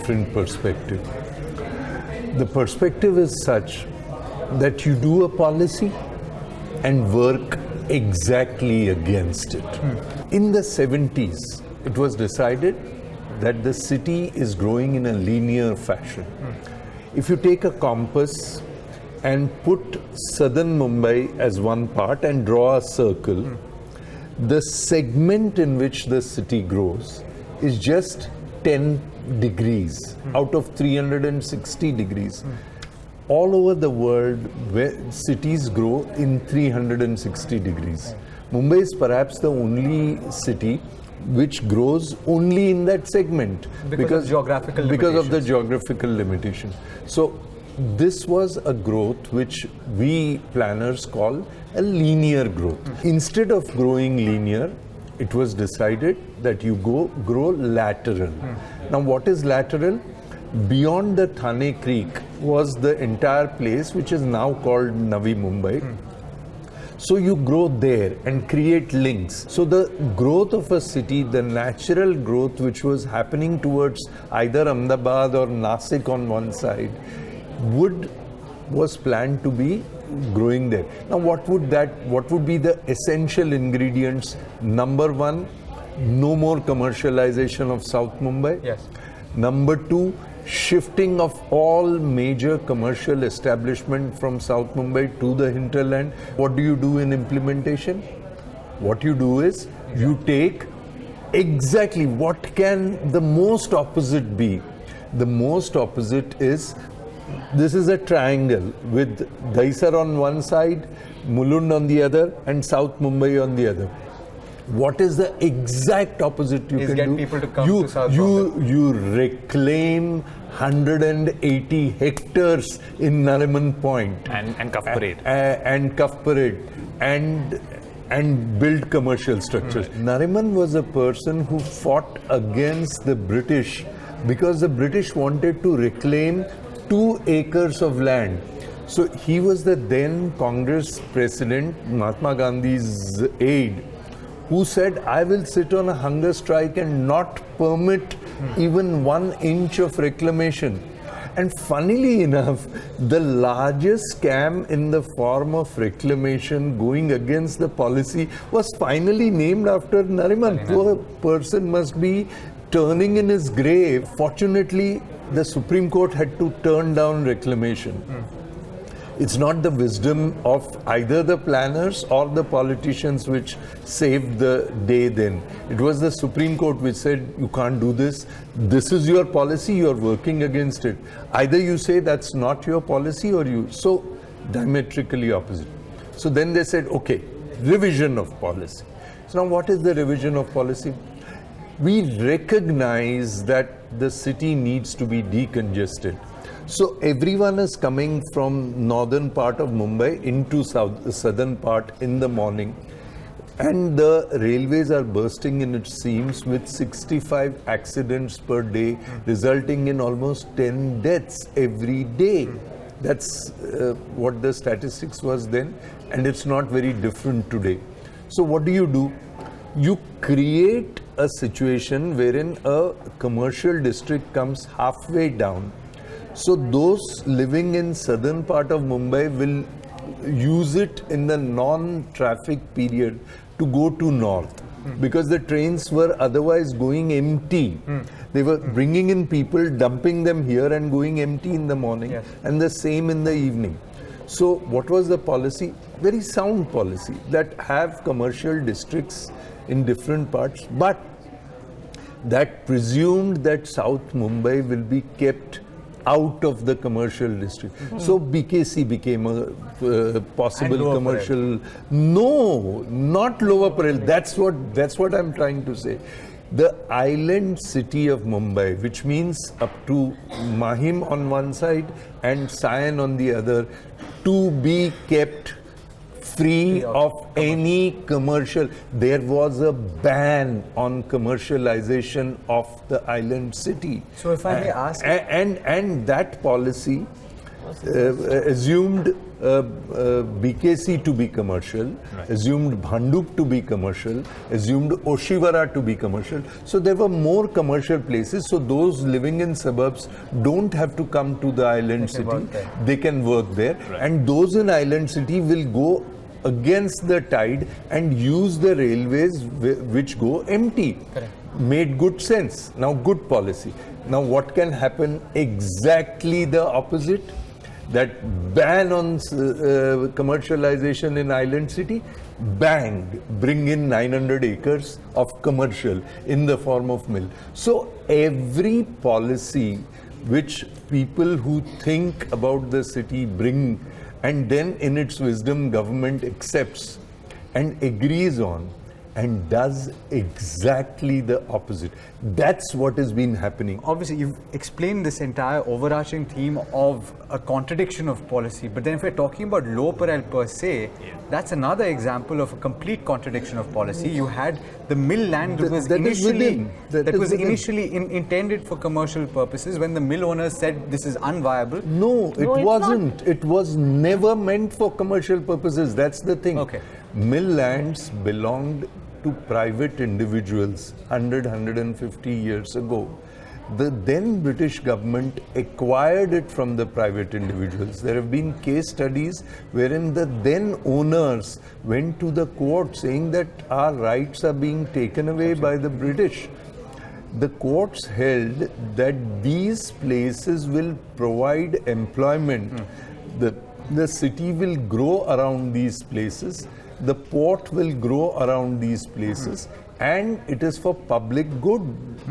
different perspective. The perspective is such that you do a policy and work exactly against it. In the 70s, it was decided that the city is growing in a linear fashion. If you take a compass and put southern Mumbai as one part and draw a circle, the segment in which the city grows is just 10 degrees out of 360 degrees. All over the world, where cities grow in 360 degrees. Mumbai is perhaps the only city which grows only in that segment because of the geographical limitation. So this was a growth which we planners call a linear growth. Instead of growing linear, it was decided that you grow lateral. Now what is lateral? Beyond the Thane Creek was the entire place which is now called Navi Mumbai. So you grow there and create links. So the growth of a city, the natural growth which was happening towards either Ahmedabad or Nasik on one side, was planned to be growing there. Now what would be the essential ingredients? Number one, no more commercialization of South Mumbai. Yes. Number two, shifting of all major commercial establishment from South Mumbai to the hinterland. What do you do in implementation? What you do is you take exactly what can the most opposite be. The most opposite is, this is a triangle with Dahisar on one side, Mulund on the other, and South Mumbai on the other. What is the exact opposite you can do? People to come to South you reclaim 180 hectares in Nariman Point and Cuff Parade and build commercial structures. Nariman was a person who fought against the British because the British wanted to reclaim 2 acres of land. So he was the then Congress president, Mahatma Gandhi's aide, who said, I will sit on a hunger strike and not permit even 1 inch of reclamation. And funnily enough, the largest scam in the form of reclamation going against the policy was finally named after Nariman. Poor person must be turning in his grave. Fortunately, the Supreme Court had to turn down reclamation. It's not the wisdom of either the planners or the politicians which saved the day then. It was the Supreme Court which said, you can't do this. This is your policy, you're working against it. Either you say that's not your policy or you. So diametrically opposite. So then they said, okay, revision of policy. So now what is the revision of policy? We recognize that the city needs to be decongested. So everyone is coming from northern part of Mumbai into southern part in the morning, and the railways are bursting in its seams with 65 accidents per day, resulting in almost 10 deaths every day. That's what the statistics was then, and it's not very different today. So what do? You create a situation wherein a commercial district comes halfway down. So those living in southern part of Mumbai will use it in the non-traffic period to go to north because the trains were otherwise going empty. They were bringing in people, dumping them here and going empty in the morning, and the same in the evening. So what was the policy? Very sound policy that have commercial districts in different parts, but that presumed that South Mumbai will be kept out of the commercial district. So BKC became a possible commercial. No, not Lower Parel. That's what I'm trying to say. The island city of Mumbai, which means up to Mahim on one side and Sion on the other, to be kept free of any commercial. There was a ban on commercialization of the island city. So if I may ask... And that policy assumed BKC to be commercial, assumed Bhandup to be commercial, assumed Oshiwara to be commercial. So there were more commercial places. So those living in suburbs don't have to come to the island city. They can work there. And those in island city will go against the tide and use the railways which go empty. Made good sense. Now, good policy. Now, what can happen? Exactly the opposite. That ban on commercialization in island city, banged, bring in 900 acres of commercial in the form of mill. So every policy which people who think about the city bring, and then in its wisdom government accepts and agrees on and does exactly the opposite. That's what has been happening. Obviously, you've explained this entire overarching theme of a contradiction of policy, but then if we're talking about Lower Parel per se, that's another example of a complete contradiction of policy. You had the mill land that was initially intended for commercial purposes. When the mill owners said this is unviable. No, it wasn't. It was never meant for commercial purposes. That's the thing. Okay. Mill lands belonged to private individuals 150 years ago. The then British government acquired it from the private individuals. There have been case studies wherein the then owners went to the court saying that our rights are being taken away by the British. The courts held that these places will provide employment. The city will grow around these places. The port will grow around these places, and it is for public good,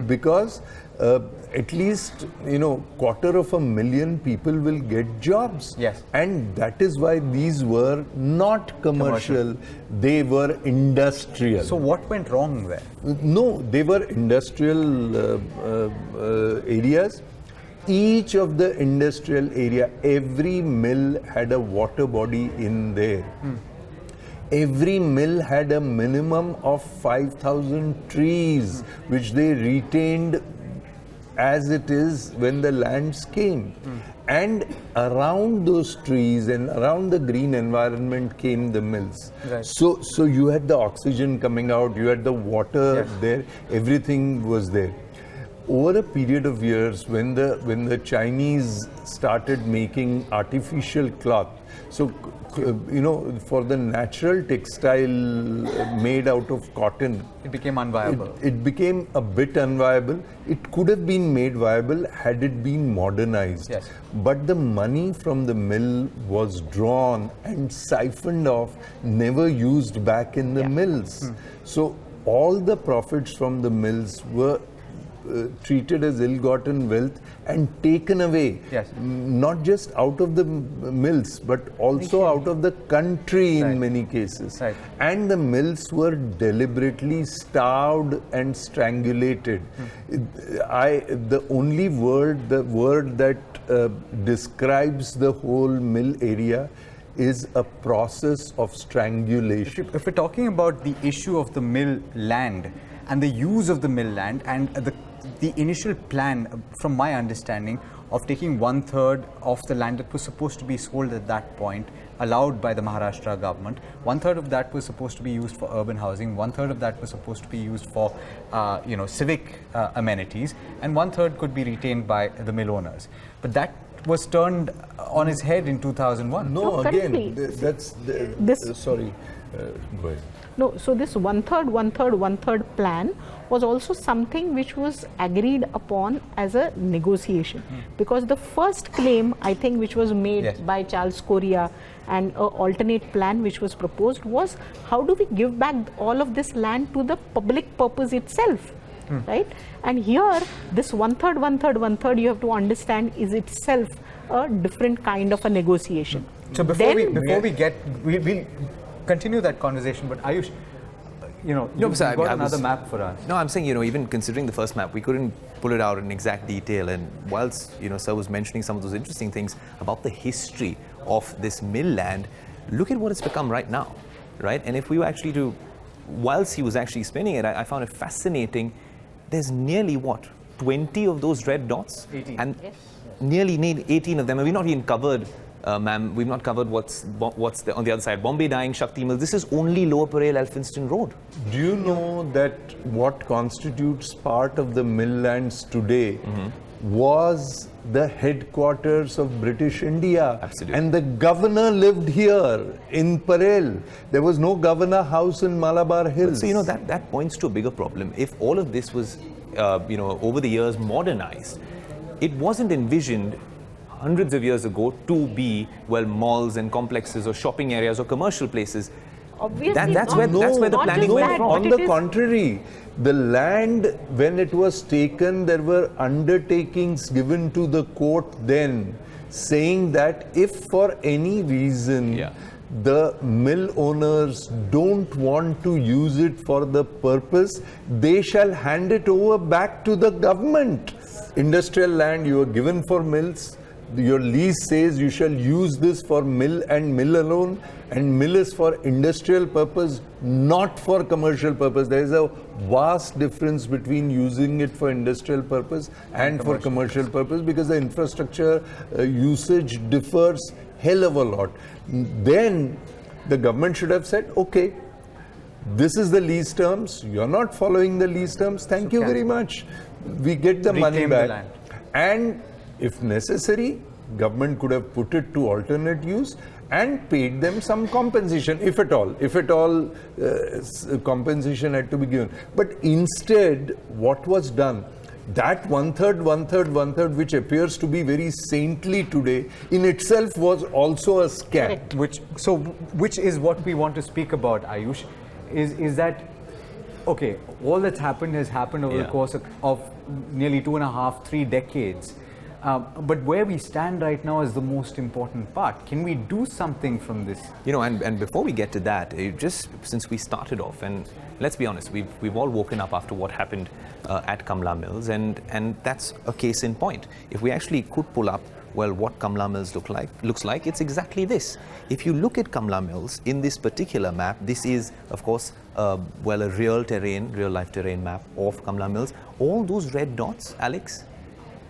because at least 250,000 people will get jobs. Yes. And that is why these were not commercial. They were industrial. So what went wrong there? No, they were industrial areas. Each of the industrial area, every mill had a water body in there. Every mill had a minimum of 5,000 trees, which they retained as it is when the lands came. And around those trees and around the green environment came the mills. Right. So you had the oxygen coming out, you had the water there, everything was there. Over a period of years, when the Chinese started making artificial cloth, so for the natural textile made out of cotton, it became unviable. It became a bit unviable. It could have been made viable had it been modernized. Yes. But the money from the mill was drawn and siphoned off, never used back in the mills. So all the profits from the mills were treated as ill-gotten wealth and taken away, not just out of the mills, but also out of the country in many cases. And the mills were deliberately starved and strangulated. The only word that describes the whole mill area is a process of strangulation. If we're talking about the issue of the mill land and the use of the mill land and the initial plan, from my understanding, of taking 1/3 of the land that was supposed to be sold at that point, allowed by the Maharashtra government, 1/3 of that was supposed to be used for urban housing, 1/3 of that was supposed to be used for civic amenities, and 1/3 could be retained by the mill owners. But that was turned on its head in 2001. No, again, sorry. Go ahead. No, so this 1/3, 1/3, 1/3 plan was also something which was agreed upon as a negotiation. Because the first claim, I think, which was made by Charles Correa and an alternate plan which was proposed was, how do we give back all of this land to the public purpose itself? Right? And here, this 1/3, 1/3, 1/3, you have to understand, is itself a different kind of a negotiation. So before we'll continue that conversation, but Ayush, you've got another map for us. No, I'm saying, even considering the first map, we couldn't pull it out in exact detail. And whilst, Sir was mentioning some of those interesting things about the history of this mill land, look at what it's become right now, right? And if we were actually whilst he was actually explaining it, I found it fascinating. There's nearly, 20 of those red dots? 18. And nearly 18 of them, and we've not even covered, ma'am, we've not covered what's on the other side. Bombay Dyeing, Shakti Mills. This is only Lower Parel, Elphinstone Road. Do you know that what constitutes part of the mill lands today was the headquarters of British India? Absolutely. And the governor lived here in Parel. There was no governor house in Malabar Hills. So, that points to a bigger problem. If all of this was, over the years modernized, it wasn't envisioned hundreds of years ago to be, malls and complexes or shopping areas or commercial places. Obviously, That's where the not planning just went that, wrong. but On it the is- contrary, the land, when it was taken, there were undertakings given to the court then saying that if for any reason the mill owners don't want to use it for the purpose, they shall hand it over back to the government. Industrial land you are given for mills, your lease says you shall use this for mill and mill alone, and mill is for industrial purpose, not for commercial purpose. There is a vast difference between using it for industrial purpose and for commercial purpose, because the infrastructure usage differs hell of a lot. Then the government should have said, okay, this is the lease terms, you're not following the lease terms, thank you very much. We get the money Reclaim the back. land. And if necessary, government could have put it to alternate use and paid them some compensation, if at all compensation had to be given. But instead, what was done, that one third, which appears to be very saintly today, in itself was also a scam. Which is what we want to speak about, Ayush, is that, okay, all that's happened has happened over the course of nearly 2.5, 3 decades. But where we stand right now is the most important part. Can we do something from this? And before we get to that, just since we started off, and let's be honest, we've all woken up after what happened at Kamla Mills, and that's a case in point. If we actually could pull up, what Kamla Mills looks like, it's exactly this. If you look at Kamla Mills in this particular map, this is, of course, a real life terrain map of Kamla Mills. All those red dots, Alex,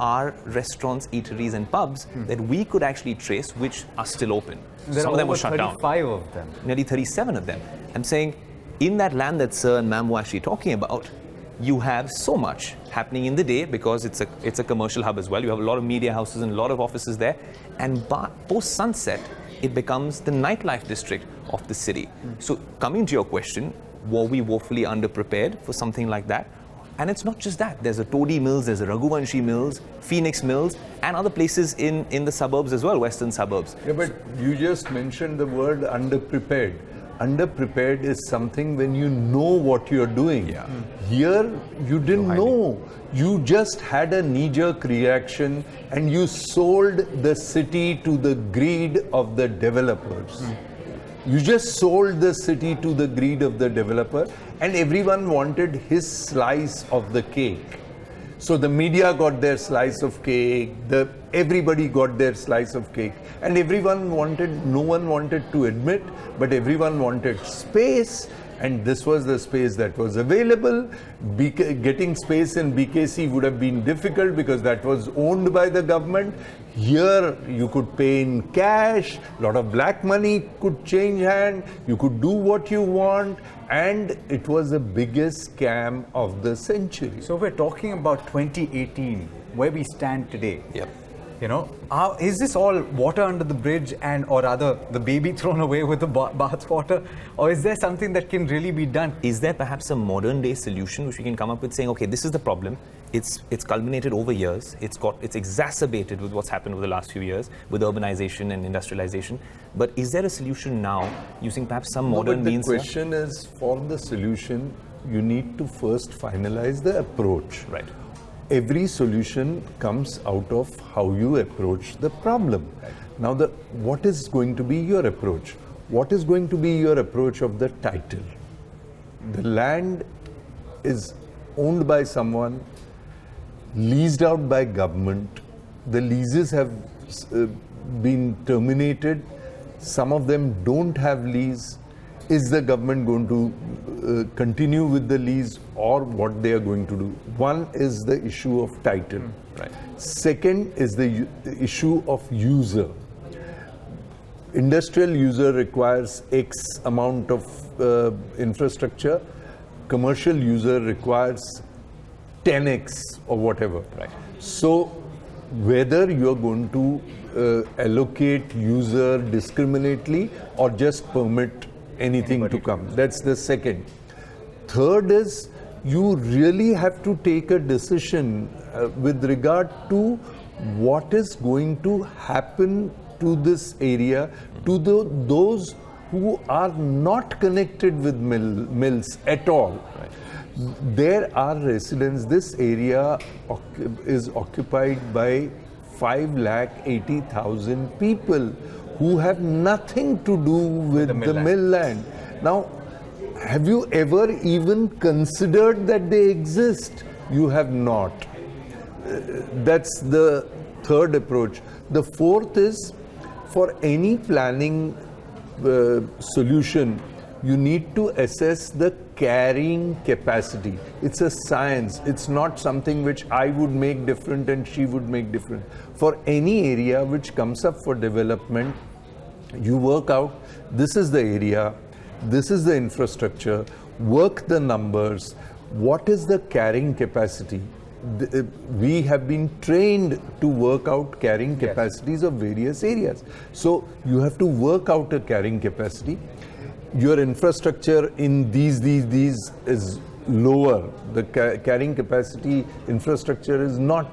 are restaurants, eateries and pubs that we could actually trace, which are still open. Some of them were shut down. 35 of them. Nearly 37 of them. I'm saying, in that land that Sir and Ma'am were actually talking about, you have so much happening in the day because it's a commercial hub as well. You have a lot of media houses and a lot of offices there. And post sunset, it becomes the nightlife district of the city. So coming to your question, were we woefully underprepared for something like that? And it's not just that. There's a Todi Mills, there's a Raghuvanshi Mills, Phoenix Mills, and other places in the suburbs as well, western suburbs. Yeah, but you just mentioned the word underprepared. Underprepared is something when you know what you're doing. Yeah. Here, you didn't know. You just had a knee-jerk reaction and you sold the city to the greed of the developers. You just sold the city to the greed of the developer, and everyone wanted his slice of the cake. So the media got their slice of cake, everybody got their slice of cake, and no one wanted to admit, but everyone wanted space, and this was the space that was available. Getting space in BKC would have been difficult because that was owned by the government. Here you could pay in cash, a lot of black money could change hand, you could do what you want, and it was the biggest scam of the century. So we're talking about 2018, where we stand today. Yep. Is this all water under the bridge, or rather the baby thrown away with the bath water, or is there something that can really be done? Is there perhaps a modern day solution which we can come up with, saying, okay, this is the problem. It's culminated over years. It's exacerbated with what's happened over the last few years with urbanization and industrialization. But is there a solution now using perhaps some modern means? The question is, for the solution, you need to first finalize the approach. Right. Every solution comes out of how you approach the problem. Right. Now, what is going to be your approach? What is going to be your approach of the title? The land is owned by someone, leased out by government. The leases have been terminated. Some of them don't have lease. is the government going to continue with the lease or what they are going to do? One is the issue of title. Right. Second is the issue of user. Industrial user requires X amount of infrastructure. Commercial user requires 10x or whatever. Right. So whether you're going to allocate user discriminately or just permit anything to come. That's the second. Third is you really have to take a decision with regard to what is going to happen to this area, to those who are not connected with mills at all. There are residents, this area is occupied by 580,000 people who have nothing to do with the mill land. Now, have you ever even considered that they exist? You have not. That's the third approach. The fourth is, for any planning solution, you need to assess the carrying capacity. It's a science. It's not something which I would make different and she would make different. For any area which comes up for development, you work out, this is the area, this is the infrastructure, work the numbers, what is the carrying capacity? We have been trained to work out carrying capacities of various areas. So you have to work out a carrying capacity. Your infrastructure in these is lower. The carrying capacity infrastructure is not.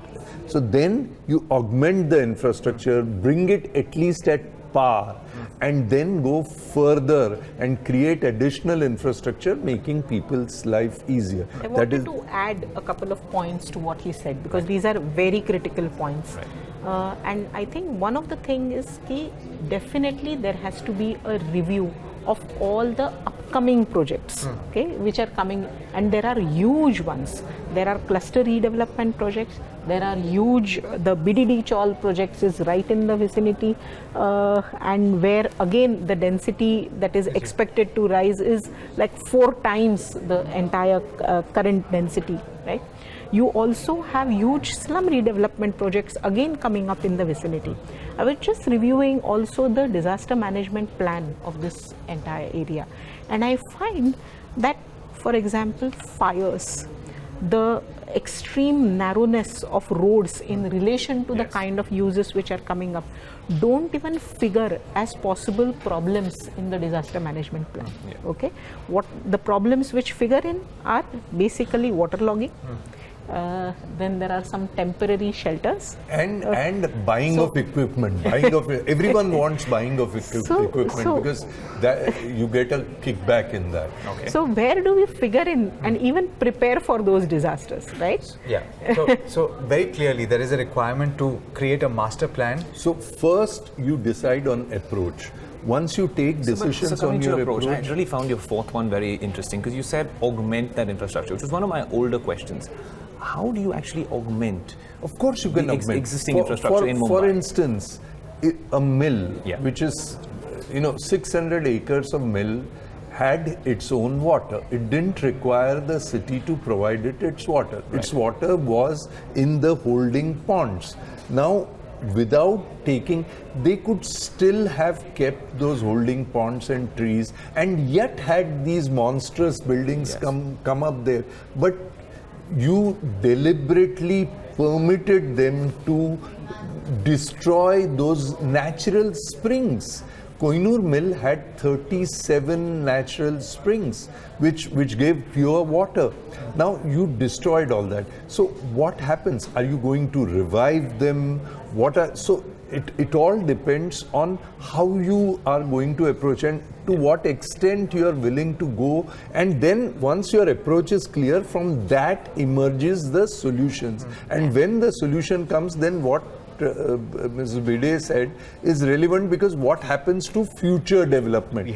So then you augment the infrastructure, bring it at least at par, and then go further and create additional infrastructure, making people's life easier. I wanted to add a couple of points to what he said, because these are very critical points. And I think one of the things is that definitely there has to be a review of all the upcoming projects, okay, which are coming, and there are huge ones. There are cluster redevelopment projects, there are huge, the BDD Chawl projects is right in the vicinity, and where again the density that is expected to rise is like 4 times the entire current density, right? You also have huge slum redevelopment projects again coming up in the vicinity. I was just reviewing also the disaster management plan of this entire area, and I find that, for example, fires, the extreme narrowness of roads in relation to the kind of uses which are coming up don't even figure as possible problems in the disaster management plan. Okay, what the problems which figure in are basically waterlogging. Then there are some temporary shelters and buying of equipment. Everyone wants buying of equipment because that, you get a kickback in that. Okay. So where do we figure in and even prepare for those disasters, right? Yeah. So very clearly there is a requirement to create a master plan. So first you decide on approach. Once you take decisions on your approach, I really found your fourth one very interesting, because you said augment that infrastructure, which was one of my older questions. How do you actually augment? Of course you can augment existing infrastructure in Mumbai. For instance, a mill, which is 600 acres of mill, had its own water. It didn't require the city to provide it its water. Right. Its water was in the holding ponds. Now, without taking, they could still have kept those holding ponds and trees, and yet had these monstrous buildings come up there. But you deliberately permitted them to destroy those natural springs. Kohinoor Mill had 37 natural springs which gave pure water. Now you destroyed all that. So what happens? Are you going to revive them? So it all depends on how you are going to approach and to what extent you are willing to go. And then once your approach is clear, from that emerges the solutions. And when the solution comes, then what Ms. Bhide said is relevant, because what happens to future development?